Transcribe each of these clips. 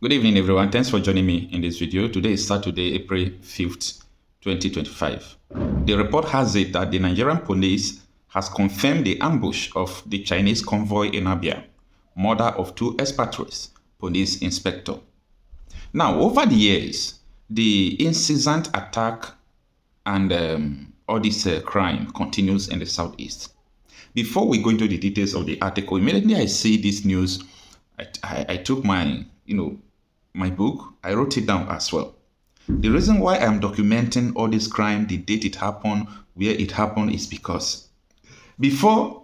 Good evening, everyone. Thanks for joining me in this video. Today is Saturday, April 5th, 2025. The report has it that the Nigerian police has confirmed the ambush of the Chinese convoy in Abia, murder of two expatriates, police inspector. Now, over the years, the incessant attack and all this crime continues in the southeast. Before we go into the details of the article, immediately I see this news, I took my book, I wrote it down as well. The reason why I'm documenting all this crime, the date it happened, where it happened, is because before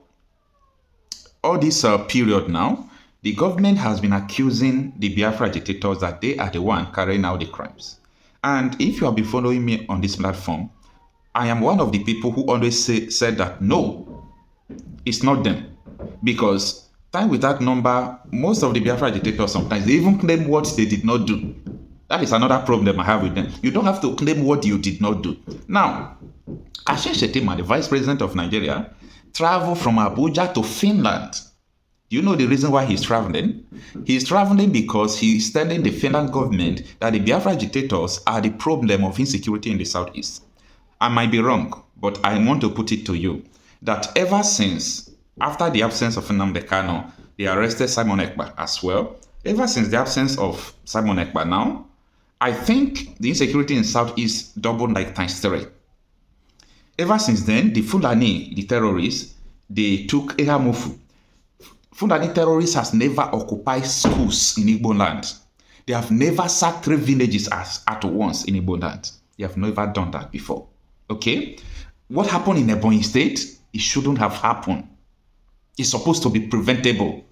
all this period now, the government has been accusing the Biafra agitators that they are the one carrying out the crimes. And if you have been following me on this platform, I am one of the people who always said that no, it's not them. Because time with that number, most of the Biafra agitators sometimes they even claim what they did not do. That is another problem I have with them. You don't have to claim what you did not do. Now, Kashim Shettima, the Vice President of Nigeria, traveled from Abuja to Finland. Do you know the reason why he's traveling? He's traveling because he's telling the Finland government that the Biafra agitators are the problem of insecurity in the southeast. I might be wrong, but I want to put it to you that ever since, after the absence of Nnamdi Kanu, they arrested Simon Ekpa as well. Ever since the absence of Simon Ekpa now, I think the insecurity in Southeast doubled like times 3. Ever since then, the Fulani, the terrorists, they took Ehamufu. Fulani terrorists has never occupied schools in Igbo land. They have never sacked 3 villages at once in Igbo land. They have never done that before. Okay? What happened in Ebonyi State? It shouldn't have happened. It's supposed to be preventable.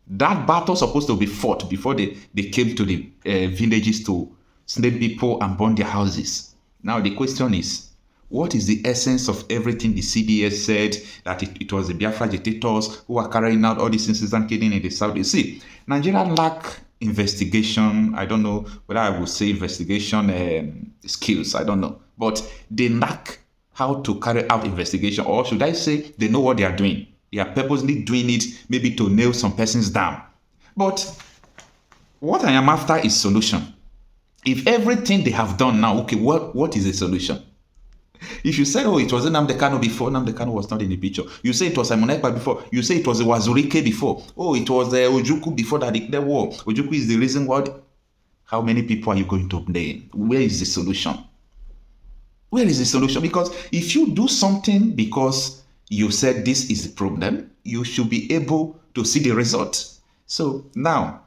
That battle supposed to be fought before they came to the villages to slay people and burn their houses. Now the question is, what is the essence of everything the CDS said, that it was the Biafra agitators who are carrying out all these incessant killing in the south? You see, Nigeria lack investigation. I don't know whether I would say investigation skills. I don't know. But they lack how to carry out investigation, or should I say they know what they are doing. They are purposely doing it maybe to nail some persons down. But what I am after is solution. If everything they have done now, okay, what is the solution? If you said, oh, it was Nnamdi Kanu before, Nnamdi Kanu was not in the picture. You say it was Simon Ekpa before. You say it was Wazurike before. Oh, it was Ojukwu before that declared war. Ojukwu is the reason why. How many people are you going to blame? Where is the solution? Where is the solution? Because if you do something because you said this is the problem, you should be able to see the result. So now,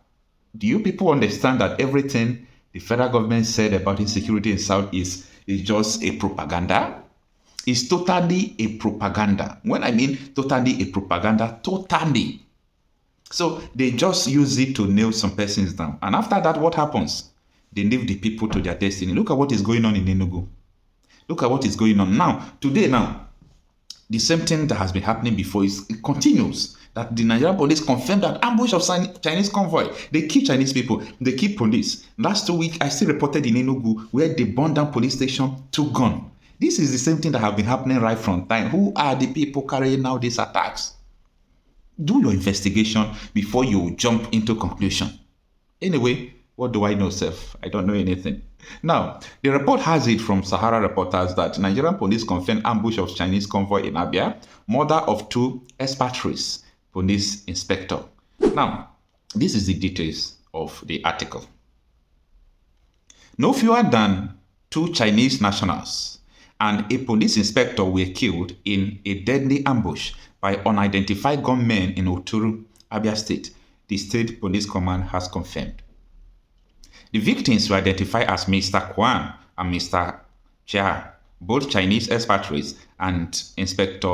do you people understand that everything the federal government said about insecurity in Southeast is just a propaganda? It's totally a propaganda. When I mean totally a propaganda, totally. So they just use it to nail some persons down. And after that, what happens? They leave the people to their destiny. Look at what is going on in Enugu. Look at what is going on now. Today now, the same thing that has been happening before it continues. That the Nigerian police confirmed that ambush of Chinese convoy. They kill Chinese people. They kill police. Last week, I still reported in Enugu where they burned down police station, took gun. This is the same thing that have been happening right from time. Who are the people carrying out these attacks? Do your investigation before you jump into conclusion. Anyway, what do I know, Seth? I don't know anything. Now, the report has it from Sahara reporters that Nigerian police confirmed ambush of Chinese convoy in Abia, murder of 2 expatriates, police inspector. Now, this is the details of the article. No fewer than 2 Chinese nationals and a police inspector were killed in a deadly ambush by unidentified gunmen in Oturu, Abia State, the State Police Command has confirmed. The victims were identified as Mr. Kwan and Mr. Chia, both Chinese expatriates, and Inspector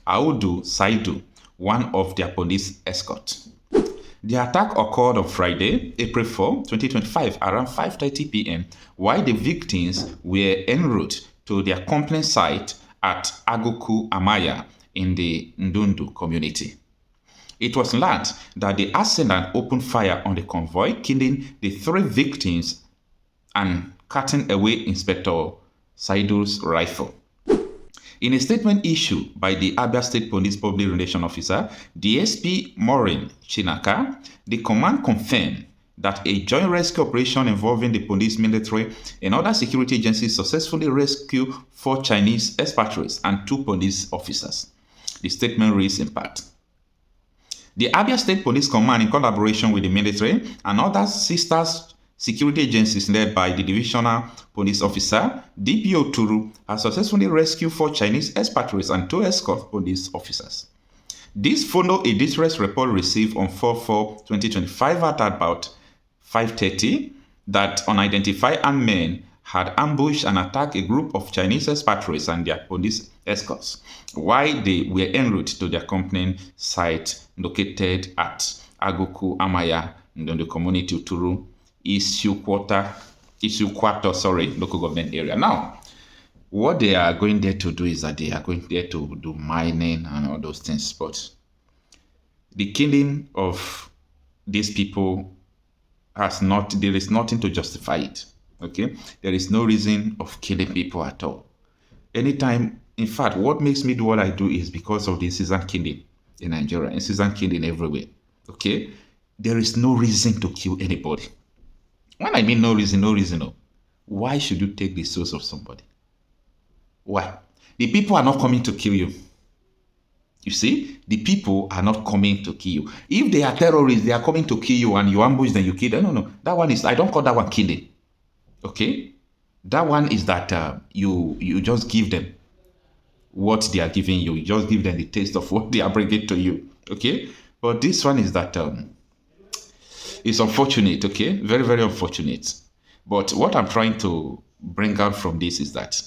Audu Saidu, one of their police escorts. The attack occurred on Friday, April 4, 2025, around 5:30 p.m., while the victims were en route to their complaint site at Aguku Amaya in the Ndundu community. It was learned that the assailant opened fire on the convoy, killing the 3 victims and cutting away Inspector Saidu's rifle. In a statement issued by the Abia State Police Public Relations Officer, DSP Maureen Chinaka, the command confirmed that a joint rescue operation involving the police, military, and other security agencies successfully rescued 4 Chinese expatriates and 2 police officers. The statement reads in part: the Abia State Police Command, in collaboration with the military and other sister security agencies led by the Divisional Police Officer, DPO Turu, has successfully rescued 4 Chinese expatriates and 2 escort police officers. This followed a distress report received on 4/4/2025 at about 5:30 that unidentified armed men had ambushed and attacked a group of Chinese expatriates and their police escorts while they were en route to their accompanying site located at Aguku Amaya in the community Turu, Isukwato, local government area. Now, what they are going there to do is that they are going there to do mining and all those things. But the killing of these people there is nothing to justify it. Okay? There is no reason of killing people at all. Anytime, in fact, what makes me do what I do is because of the incessant killing in Nigeria, incessant killing everywhere. Okay? There is no reason to kill anybody. When I mean no reason, no. Why should you take the souls of somebody? Why? The people are not coming to kill you. You see, the people are not coming to kill you. If they are terrorists, they are coming to kill you and you ambush them, you kill them. No. That one is, I don't call that one killing. Okay? That one is that you just give them what they are giving you. You just give them the taste of what they are bringing to you. Okay? But this one is that it's unfortunate. Okay? Very, very unfortunate. But what I'm trying to bring out from this is that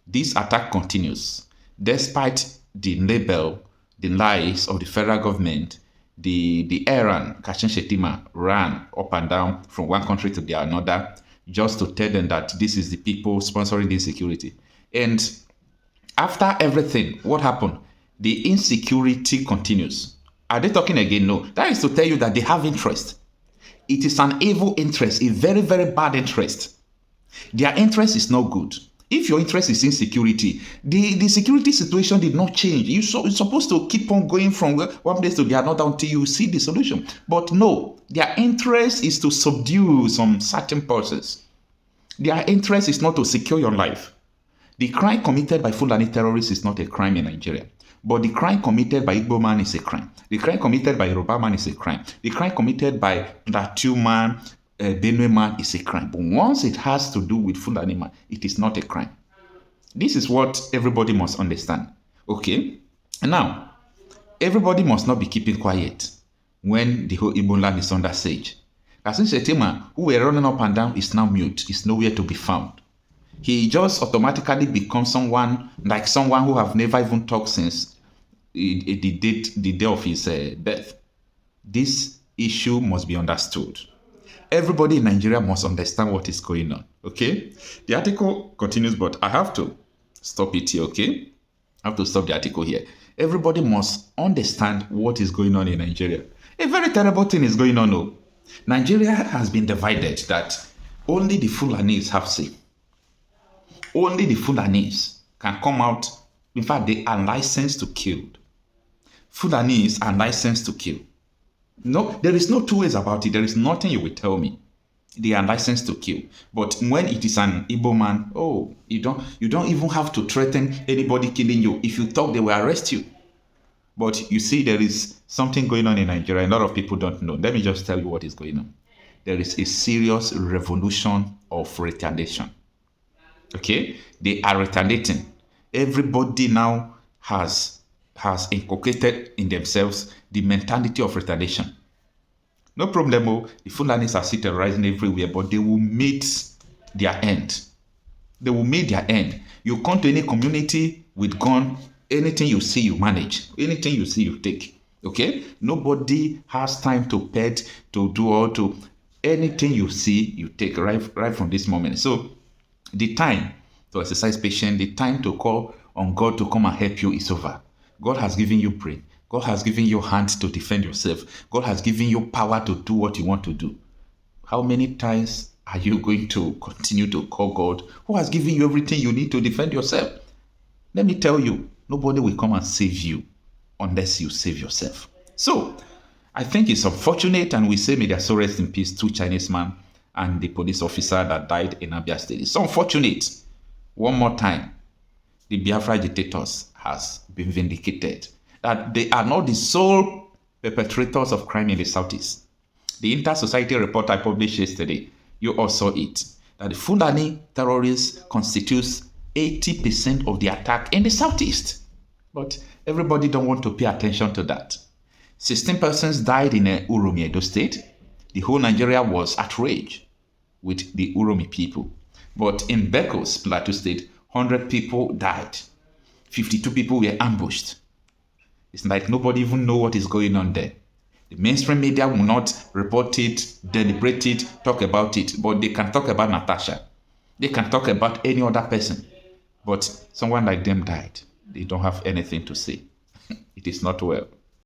this attack continues despite the label, the lies of the federal government. The Iran, Kachin Shetima, ran up and down from one country to the another just to tell them that this is the people sponsoring the insecurity. And after everything, what happened? The insecurity continues. Are they talking again? No. That is to tell you that they have interest. It is an evil interest, a very, very bad interest. Their interest is not good. If your interest is insecurity, the security situation did not change. You're supposed to keep on going from one place to the another until you see the solution. But no, their interest is to subdue some certain persons. Their interest is not to secure your life. The crime committed by Fulani terrorists is not a crime in Nigeria. But the crime committed by Igbo man is a crime. The crime committed by Yoruba man is a crime. The crime committed by Plateau man, Benue man is a crime. But once it has to do with Fulani man, it is not a crime. This is what everybody must understand. Okay? Now, everybody must not be keeping quiet when the whole Igbo land is under siege. Kasim Shetima, who were running up and down, is now mute. Is nowhere to be found. He just automatically becomes someone who have never even talked since the day of his death. This issue must be understood. Everybody in Nigeria must understand what is going on. Okay? The article continues, but I have to stop it here, okay? I have to stop the article here. Everybody must understand what is going on in Nigeria. A very terrible thing is going on. No? Nigeria has been divided that only the Fulanis have say. Only the Fulanis can come out. In fact, they are licensed to kill. Fulanis are licensed to kill. No, there is no two ways about it. There is nothing you will tell me. They are licensed to kill. But when it is an Igbo man, oh, you don't even have to threaten anybody killing you. If you talk, they will arrest you. But you see, there is something going on in Nigeria. A lot of people don't know. Let me just tell you what is going on. There is a serious revolution of retaliation. Okay? They are retaliating. Everybody now has inculcated in themselves the mentality of retaliation. No problem, the Fulanis are still terrorizing everywhere, but they will meet their end. They will meet their end. You come to any community with gun, anything you see, you manage. Anything you see, you take. Okay? Nobody has time to pet, to do or to anything you see, you take right from this moment. So the time to exercise patience, the time to call on God to come and help you is over. God has given you brain. God has given you hands to defend yourself. God has given you power to do what you want to do. How many times are you going to continue to call God, who has given you everything you need to defend yourself? Let me tell you, nobody will come and save you unless you save yourself. So, I think it's unfortunate, and we say may their soul rest in peace, 2 Chinese men and the police officer that died in Abia State. It's unfortunate. One more time, the Biafra agitators has been vindicated that they are not the sole perpetrators of crime in the Southeast. The Inter-Society report I published yesterday, you all saw it, that the Fulani terrorists constitutes 80% of the attack in the Southeast. But everybody don't want to pay attention to that. 16 persons died in Uromi, Edo State. The whole Nigeria was outraged with the Uromi people. But in Bekos, Plateau State, 100 people died. 52 people were ambushed. It's like nobody even know what is going on there. The mainstream media will not report it, deliberate it, talk about it, but they can talk about Natasha. They can talk about any other person. But someone like them died. They don't have anything to say. It is not well.